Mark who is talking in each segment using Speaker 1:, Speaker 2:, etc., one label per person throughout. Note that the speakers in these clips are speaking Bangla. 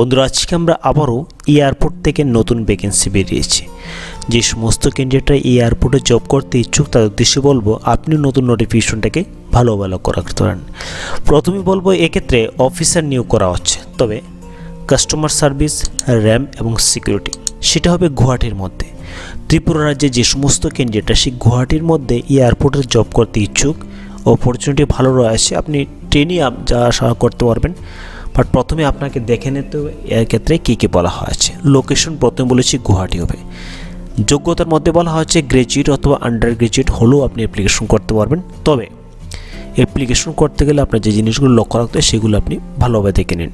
Speaker 1: বন্ধুরা, আজকে আমরা আবারও এয়ারপোর্ট থেকে নতুন ভ্যাকেন্সি বেরিয়েছে। যে সমস্ত ক্যান্ডিডেটরা এই এয়ারপোর্টে জব করতে ইচ্ছুক তাদের উদ্দেশ্যে বলবো আপনি নতুন নোটিফিকেশনটাকে ভালো করতে পারেন। প্রথমে বলবো এক্ষেত্রে অফিসার নিয়োগ করা হচ্ছে, তবে কাস্টমার সার্ভিস, র্যাম এবং সিকিউরিটি সেটা হবে গুয়াহাটির মধ্যে। ত্রিপুরা রাজ্যে যে সমস্ত ক্যান্ডিডেটরা সেই গুয়াহাটির মধ্যে এয়ারপোর্টে জব করতে ইচ্ছুক, অপরচুনিটি ভালো রয়েছে, আপনি ট্রেনে যাওয়া আসা করতে পারবেন। বাট প্রথমে আপনাকে দেখে নিতে হবে এর ক্ষেত্রে কী কী বলা হয়েছে। লোকেশন প্রথমে বলেছি গুয়াহাটি হবে। যোগ্যতার মধ্যে বলা হয়েছে গ্র্যাজুয়েট অথবা আন্ডার গ্র্যাজুয়েট হলেও আপনি অ্যাপ্লিকেশন করতে পারবেন, তবে অ্যাপ্লিকেশন করতে গেলে আপনার যে জিনিসগুলো লক্ষ্য রাখতে হয় সেগুলো আপনি ভালোভাবে দেখে নিন।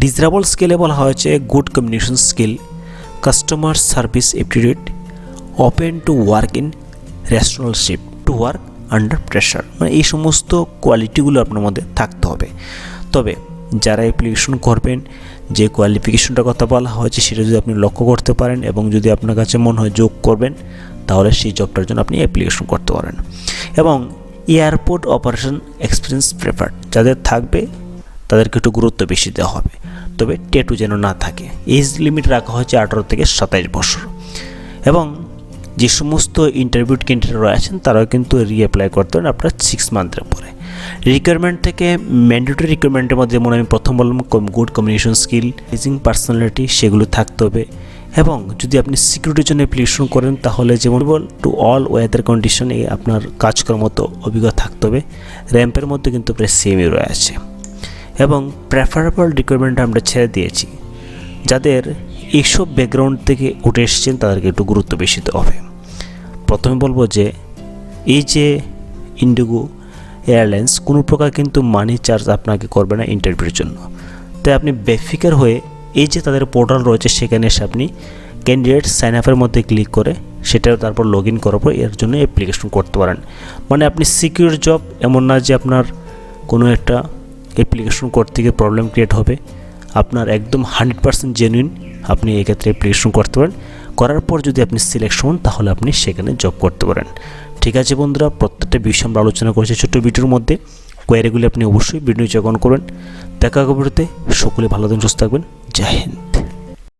Speaker 1: ডিজারেবল স্কিলে বলা হয়েছে good communication skill, customer service aptitude, open to work in রেস্টুরেন্টশিপ, টু ওয়ার্ক আন্ডার প্রেশার, মানে এই সমস্ত কোয়ালিটিগুলো আপনার মধ্যে থাকতে হবে। তবে যারা অ্যাপ্লিকেশন করবেন যে কোয়ালিফিকেশনটার কথা বলা হয়েছে সেটা যদি আপনি লক্ষ্য করতে পারেন এবং যদি আপনার কাছে মনে হয় যোগ করবেন তাহলে সেই জবটার জন্য আপনি অ্যাপ্লিকেশন করতে পারেন। এবং এয়ারপোর্ট অপারেশন এক্সপিরিয়েন্স প্রেফার্ড যাদের থাকবে তাদেরকে একটু গুরুত্ব বেশি দেওয়া হবে, তবে ট্যাটু যেন না থাকে। এজ লিমিট রাখা হয়েছে 18 থেকে 27 বছর। এবং যে সমস্ত ইন্টারভিউ ক্যান্ডিডেট রয়েছেন তারাও কিন্তু রিঅ্যাপ্লাই করতে পারেন আপনার 6 মান্থের পরে। রিকোয়ারমেন্ট থেকে ম্যান্ডেটরি রিকোয়ারমেন্টের মধ্যে যেমন আমি প্রথম বললাম good communication skill, pleasing personality সেগুলো থাকতে হবে। এবং যদি আপনি সিকিউরিটির জন্য অ্যাপ্লিকেশন করেন তাহলে যেমন টু অল ওয়েদার কন্ডিশনে আপনার কাজ করার মতো অভিজ্ঞতা থাকতে হবে। র্যাম্পের মধ্যে কিন্তু প্রায় সেমই রয়েছে। এবং প্রেফারেবল রিকোয়ারমেন্ট আমরা ছেড়ে দিয়েছি, যাদের এইসব ব্যাকগ্রাউন্ড থেকে উঠে এসেছেন তাদেরকে একটু গুরুত্ব বেশি দেওয়া হবে। প্রথমে বলবো যে এই যে ইন্ডিগো এয়ারলাইন্স কোনো প্রকার কিন্তু মানি চার্জ আপনাকে করবে না ইন্টারভিউর জন্য, তাই আপনি বেফিকার হয়ে এই যে তাদের পোর্টাল রয়েছে সেখানে এসে আপনি ক্যান্ডিডেট সাইন আপের মধ্যে ক্লিক করে সেটাও তারপর লগ ইন করার পর এর জন্য অ্যাপ্লিকেশন করতে পারেন। মানে আপনি সিকিউর জব, এমন না যে আপনার কোনো একটা অ্যাপ্লিকেশন করতে গিয়ে প্রবলেম ক্রিয়েট হবে। আপনার একদম 100% জেনুইন আপনি এক্ষেত্রে অ্যাপ্লিকেশন করতে পারেন। করার পর যদি আপনি সিলেকশন হন তাহলে আপনি সেখানে জব করতে পারেন। ঠিক আছে বন্ধুরা, প্রত্যেকটা বিষয় আমরা আলোচনা করেছি ছোট্ট ভিডিওর মধ্যে। কোয়ারিগুলি আপনি অবশ্যই ভিডিও চেক অন করবেন। দেখা হবে ভিডিওতে। সকলে ভালো দিন, সুস্থ থাকবেন। জয় হিন্দ।